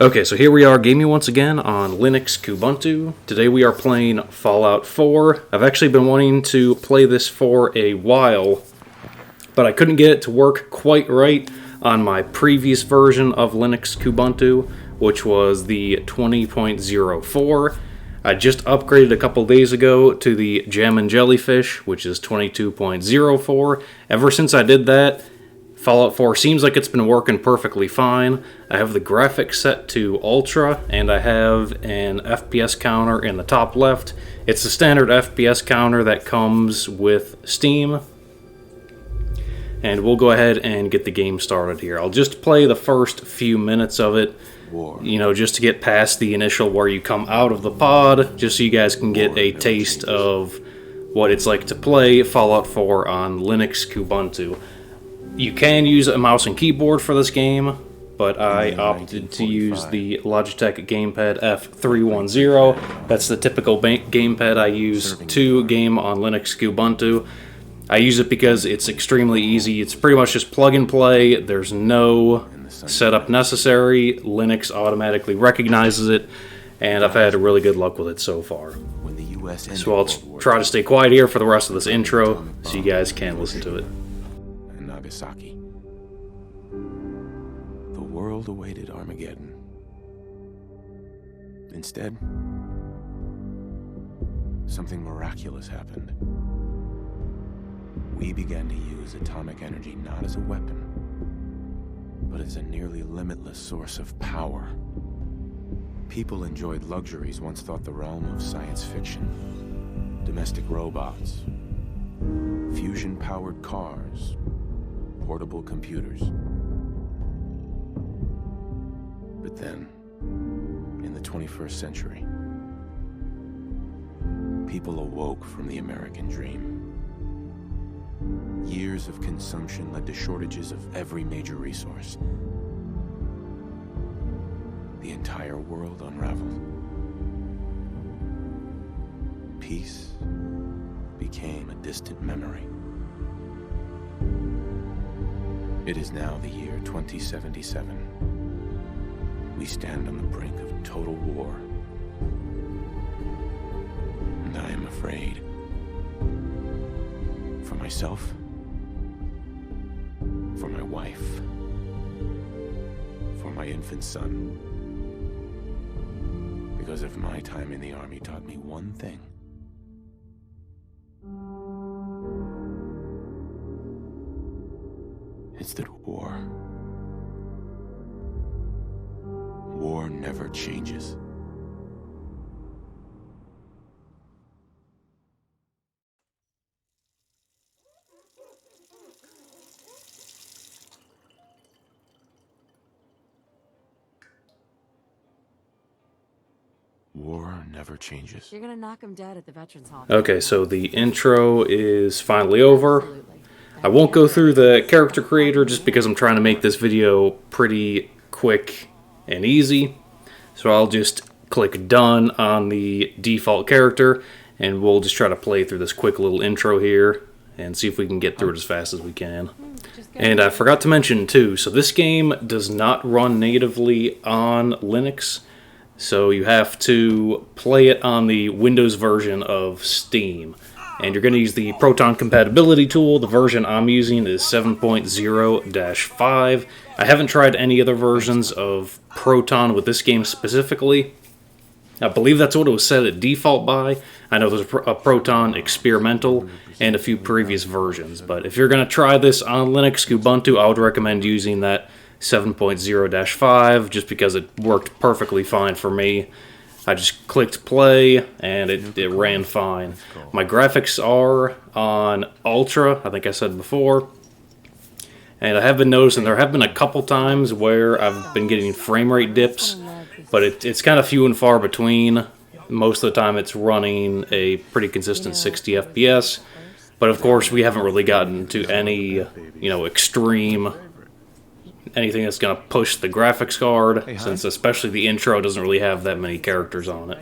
Okay, so here we are gaming once again on Linux Kubuntu. Today we are playing Fallout 4. I've actually been wanting to play this for a while, but I couldn't get it to work quite right on my previous version of Linux Kubuntu, which was the 20.04. I just upgraded a couple days ago to the Jammin Jellyfish, which is 22.04. Ever since I did that, Fallout 4 seems like it's been working perfectly fine. I have the graphics set to Ultra, and I have an FPS counter in the top left. It's the standard FPS counter that comes with Steam. And we'll go ahead and get the game started here. I'll just play the first few minutes of it, just to get past the initial where you come out of the pod, just so you guys can get a taste of what it's like to play Fallout 4 on Linux Kubuntu. You can use a mouse and keyboard for this game, but I opted to use the Logitech Gamepad F310. That's the typical gamepad I use to game on Linux Kubuntu. I use it because it's extremely easy. It's pretty much just plug and play. There's no setup necessary. Linux automatically recognizes it, and I've had really good luck with it so far. So I'll try to stay quiet here for the rest of this intro so you guys can listen to it. Nagasaki. The world awaited Armageddon. Instead, something miraculous happened. We began to use atomic energy not as a weapon, but as a nearly limitless source of power. People enjoyed luxuries once thought the realm of science fiction. Domestic robots, fusion-powered cars, portable computers. But then, in the 21st century, people awoke from the American dream. Years of consumption led to shortages of every major resource. The entire world unraveled. Peace became a distant memory. It is now the year 2077. We stand on the brink of total war. And I am afraid. For myself. For my wife. For my infant son. Because if my time in the army taught me one thing, it's that war never changes. War never changes. You're gonna knock him dead at the Veterans Hall. Okay, so the intro is finally over. I won't go through the character creator just because I'm trying to make this video pretty quick and easy. So I'll just click done on the default character, and we'll just try to play through this quick little intro here and see if we can get through it as fast as we can. And I forgot to mention too, so this game does not run natively on Linux, so you have to play it on the Windows version of Steam. And you're going to use the Proton compatibility tool. The version I'm using is 7.0-5. I haven't tried any other versions of Proton with this game specifically. I believe that's what it was set at default by. I know there's a Proton Experimental and a few previous versions. But if you're going to try this on Linux Kubuntu, I would recommend using that 7.0-5 just because it worked perfectly fine for me. I just clicked play, and it ran fine. My graphics are on Ultra, I think I said before. And I have been noticing there have been a couple times where I've been getting frame rate dips, but it's kind of few and far between. Most of the time it's running a pretty consistent 60 FPS. But of course we haven't really gotten to any, extreme anything that's going to push the graphics card, since especially the intro doesn't really have that many characters on it.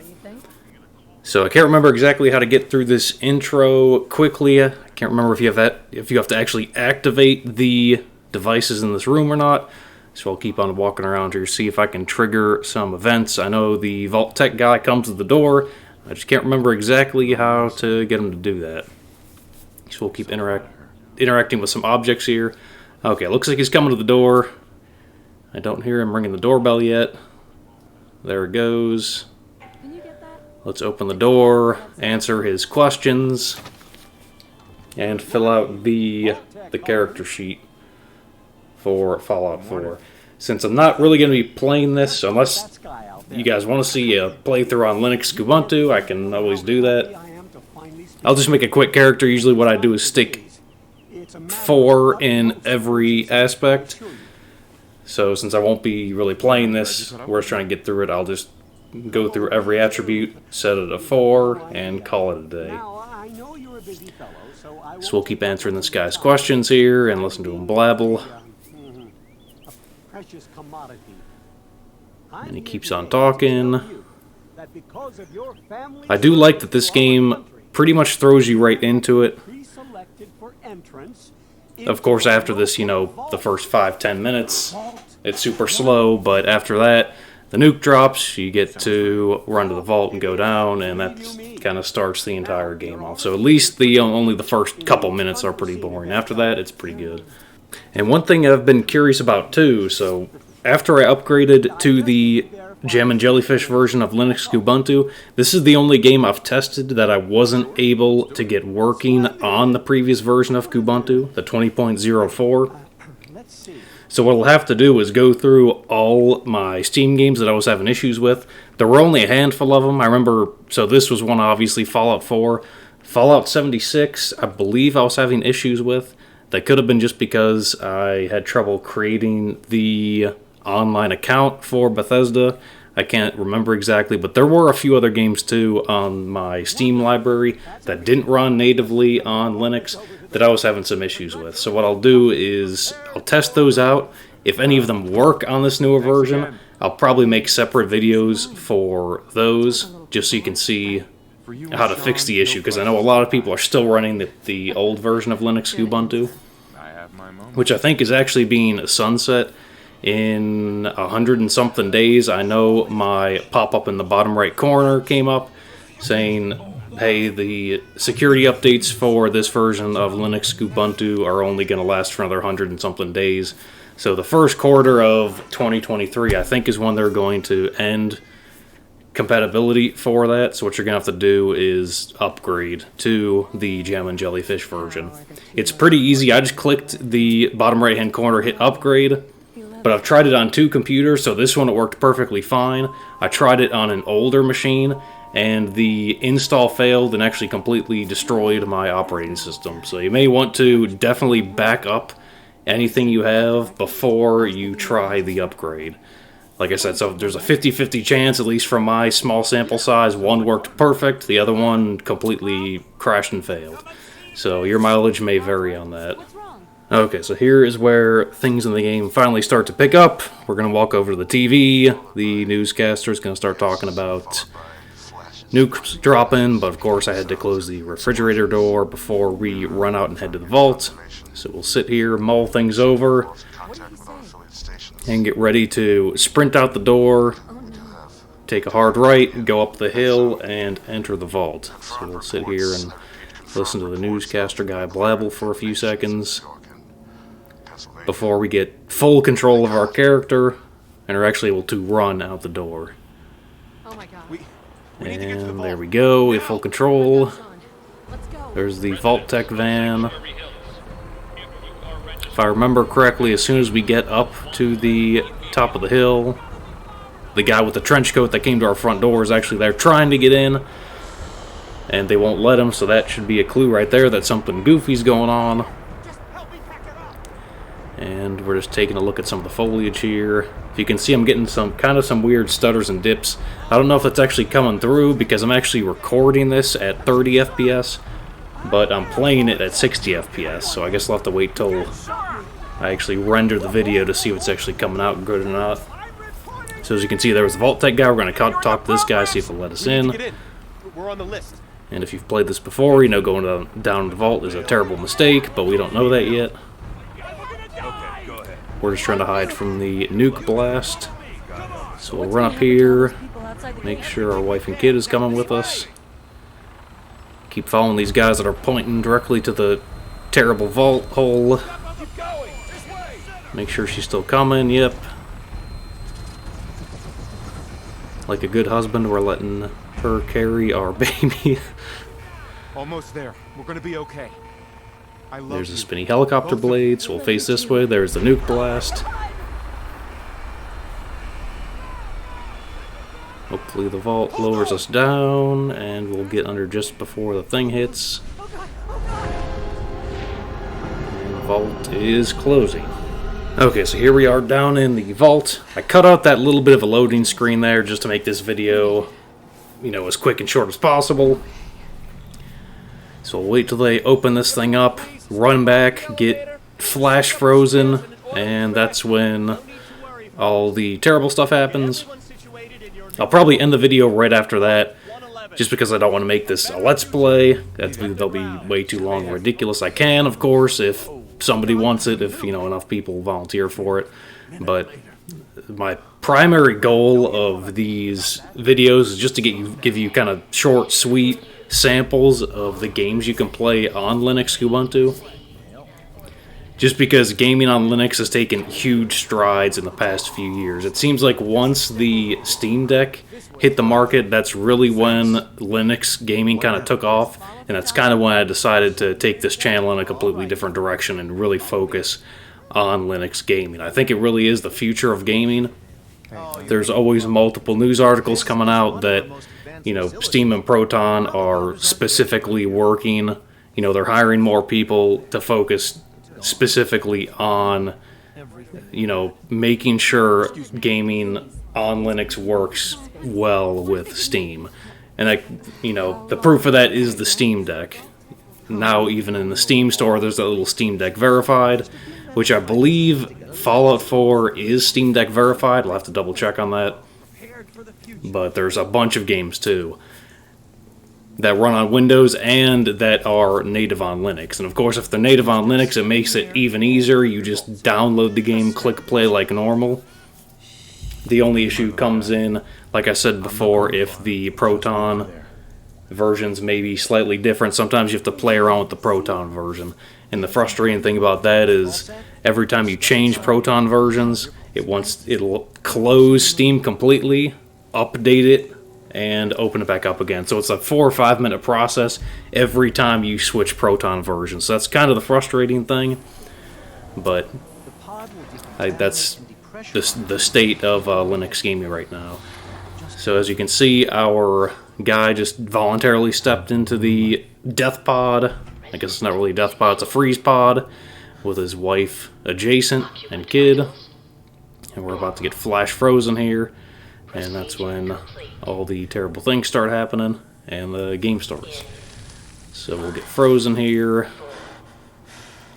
So I can't remember exactly how to get through this intro quickly. I can't remember if you have to actually activate the devices in this room or not. So I'll keep on walking around here, see if I can trigger some events. I know the Vault Tech guy comes to the door. I just can't remember exactly how to get him to do that. So we'll keep interacting with some objects here. Okay, looks like he's coming to the door. I don't hear him ringing the doorbell yet. There it goes. Can you get that? Let's open the door, answer his questions, and fill out the character sheet for Fallout 4. Since I'm not really going to be playing this, unless you guys want to see a playthrough on Linux Kubuntu, I can always do that. I'll just make a quick character. Usually what I do is stick 4 in every aspect. So since I won't be really playing this, we're just trying to get through it, I'll just go through every attribute, set it to 4, and call it a day. So we'll keep answering this guy's questions here and listen to him blabble. And he keeps on talking. I do like that this game pretty much throws you right into it. Of course, after this, you know, the first 5-10 minutes, it's super slow, but after that, the nuke drops, you get to run to the vault and go down, and that kind of starts the entire game off. So at least only the first couple minutes are pretty boring. After that, it's pretty good. And one thing I've been curious about too, so after I upgraded to the Jammin Jellyfish version of Linux Kubuntu, this is the only game I've tested that I wasn't able to get working on the previous version of Kubuntu, the 20.04. So what I'll have to do is go through all my Steam games that I was having issues with. There were only a handful of them. I remember, so this was one, obviously, Fallout 4. Fallout 76, I believe I was having issues with. That could have been just because I had trouble creating the online account for Bethesda. I can't remember exactly, but there were a few other games too on my Steam library that didn't run natively on Linux that I was having some issues with. So what I'll do is I'll test those out. If any of them work on this newer version, I'll probably make separate videos for those just so you can see how to fix the issue, because I know a lot of people are still running the old version of Linux Kubuntu, which I think is actually being sunset in 100 and something days. I know my pop-up in the bottom right corner came up saying, hey, the security updates for this version of Linux Kubuntu are only going to last for another 100 and something days. So the first quarter of 2023, I think, is when they're going to end compatibility for that. So what you're going to have to do is upgrade to the Jammin Jellyfish version. It's pretty easy. I just clicked the bottom right hand corner, hit upgrade, but I've tried it on 2 computers, so this one it worked perfectly fine. I tried it on an older machine, and the install failed and actually completely destroyed my operating system. So you may want to definitely back up anything you have before you try the upgrade. Like I said, so there's a 50-50 chance, at least from my small sample size. One worked perfect, the other one completely crashed and failed. So your mileage may vary on that. Okay, so here is where things in the game finally start to pick up. We're going to walk over to the TV. The newscaster is going to start talking about nukes dropping, but of course I had to close the refrigerator door before we run out and head to the vault. So we'll sit here, mull things over, and get ready to sprint out the door, take a hard right, go up the hill, and enter the vault. So we'll sit here and listen to the newscaster guy blabble for a few seconds before we get full control of our character and are actually able to run out the door. Oh my god. And there we go, we have full control. There's the Vault Tech van. If I remember correctly, as soon as we get up to the top of the hill, the guy with the trench coat that came to our front door is actually there trying to get in, and they won't let him, so that should be a clue right there that something goofy's going on. And we're just taking a look at some of the foliage here. If you can see, I'm getting some weird stutters and dips. I don't know if that's actually coming through because I'm actually recording this at 30 FPS, but I'm playing it at 60 FPS, so I guess I'll have to wait till I actually render the video to see if it's actually coming out good or not. So as you can see, there was the Vault Tech guy. We're going to talk to this guy, see if he'll let us in. We're on the list. And if you've played this before, you know going down the vault is a terrible mistake, but we don't know that yet. We're just trying to hide from the nuke blast. So we'll run up here, make sure our wife and kid is coming with us. Keep following these guys that are pointing directly to the terrible vault hole. Make sure she's still coming, yep. Like a good husband, we're letting her carry our baby. Almost there. We're gonna be okay. There's a spinny helicopter blade, so we'll face this way. There's the nuke blast. Hopefully the vault lowers us down, and we'll get under just before the thing hits. And the vault is closing. Okay, so here we are down in the vault. I cut out that little bit of a loading screen there just to make this video, you know, as quick and short as possible. So we'll wait till they open this thing up, run back, get flash frozen, and that's when all the terrible stuff happens. I'll probably end the video right after that, just because I don't want to make this a Let's Play. That'll be way too long and ridiculous. I can, of course, if somebody wants it, if, you know, enough people volunteer for it. But my primary goal of these videos is just to give you kind of short, sweet samples of the games you can play on Linux Kubuntu. Just because gaming on Linux has taken huge strides in the past few years. It seems like once the Steam Deck hit the market, that's really when Linux gaming kind of took off, and that's kind of when I decided to take this channel in a completely different direction and really focus on Linux gaming. I think it really is the future of gaming. There's always multiple news articles coming out that, you know, Steam and Proton are specifically working, you know, they're hiring more people to focus specifically on, you know, making sure gaming on Linux works well with Steam. And I, you know, the proof of that is the Steam Deck. Now even in the Steam store there's that little Steam Deck verified, which I believe Fallout 4 is Steam Deck verified. I'll have to double check on that. But there's a bunch of games too that run on Windows and that are native on Linux. And of course, if they're native on Linux, it makes it even easier. You just download the game, click play like normal. The only issue comes in, like I said before, if the Proton versions may be slightly different. Sometimes you have to play around with the Proton version. And the frustrating thing about that is every time you change Proton versions, it'll close Steam completely, update it, and open it back up again. So it's a 4 or 5 minute process every time you switch Proton versions. So that's kind of the frustrating thing, but that's the state of Linux gaming right now. So as you can see, our guy just voluntarily stepped into the death pod. I guess it's not really a death pod, it's a freeze pod, with his wife adjacent and kid. And we're about to get flash frozen here. And that's when all the terrible things start happening and the game starts. So we'll get frozen here,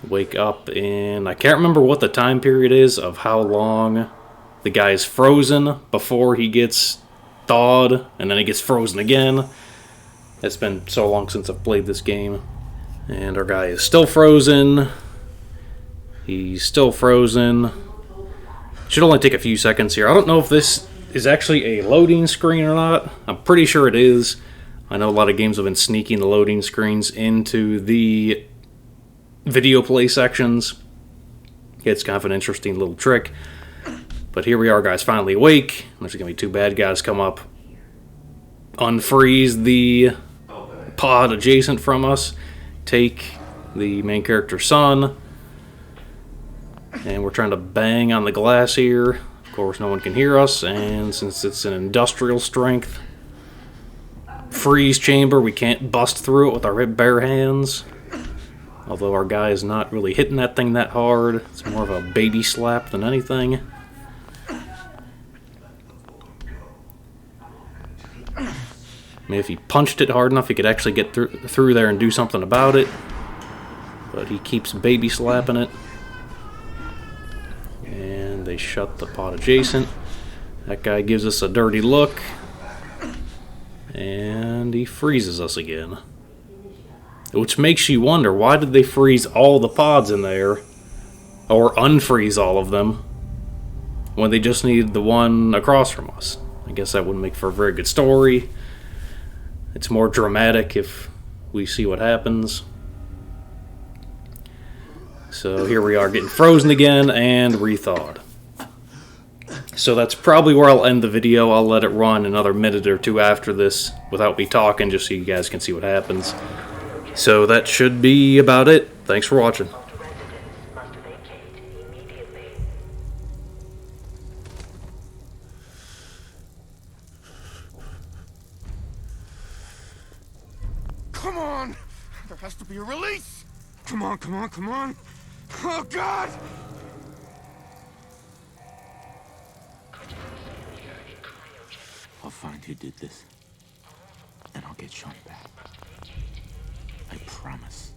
wake up, and I can't remember what the time period is of how long the guy's frozen before he gets thawed, and then he gets frozen again. It's been so long since I've played this game. And our guy is still frozen. He's still frozen. Should only take a few seconds here. I don't know if this is actually a loading screen or not. I'm pretty sure it is. I know a lot of games have been sneaking the loading screens into the video play sections. It's kind of an interesting little trick. But here we are, guys, finally awake. There's going to be 2 bad guys come up, unfreeze the pod adjacent from us, take the main character's son, and we're trying to bang on the glass here. Of course, no one can hear us, and since it's an industrial strength freeze chamber, we can't bust through it with our bare hands. Although our guy is not really hitting that thing that hard. It's more of a baby slap than anything. I mean, if he punched it hard enough, he could actually get through there and do something about it. But he keeps baby slapping it. And they shut the pod adjacent. That guy gives us a dirty look. And he freezes us again. Which makes you wonder, why did they freeze all the pods in there Or unfreeze all of them when they just need the one across from us. I guess that wouldn't make for a very good story. It's more dramatic if we see what happens. So here we are getting frozen again and rethawed. So that's probably where I'll end the video. I'll let it run another minute or two after this without me talking, just so you guys can see what happens. So that should be about it. Thanks for watching. Come on! There has to be a release! Come on, come on, come on! Oh, God! I'll find who did this, and I'll get Sean back. I promise.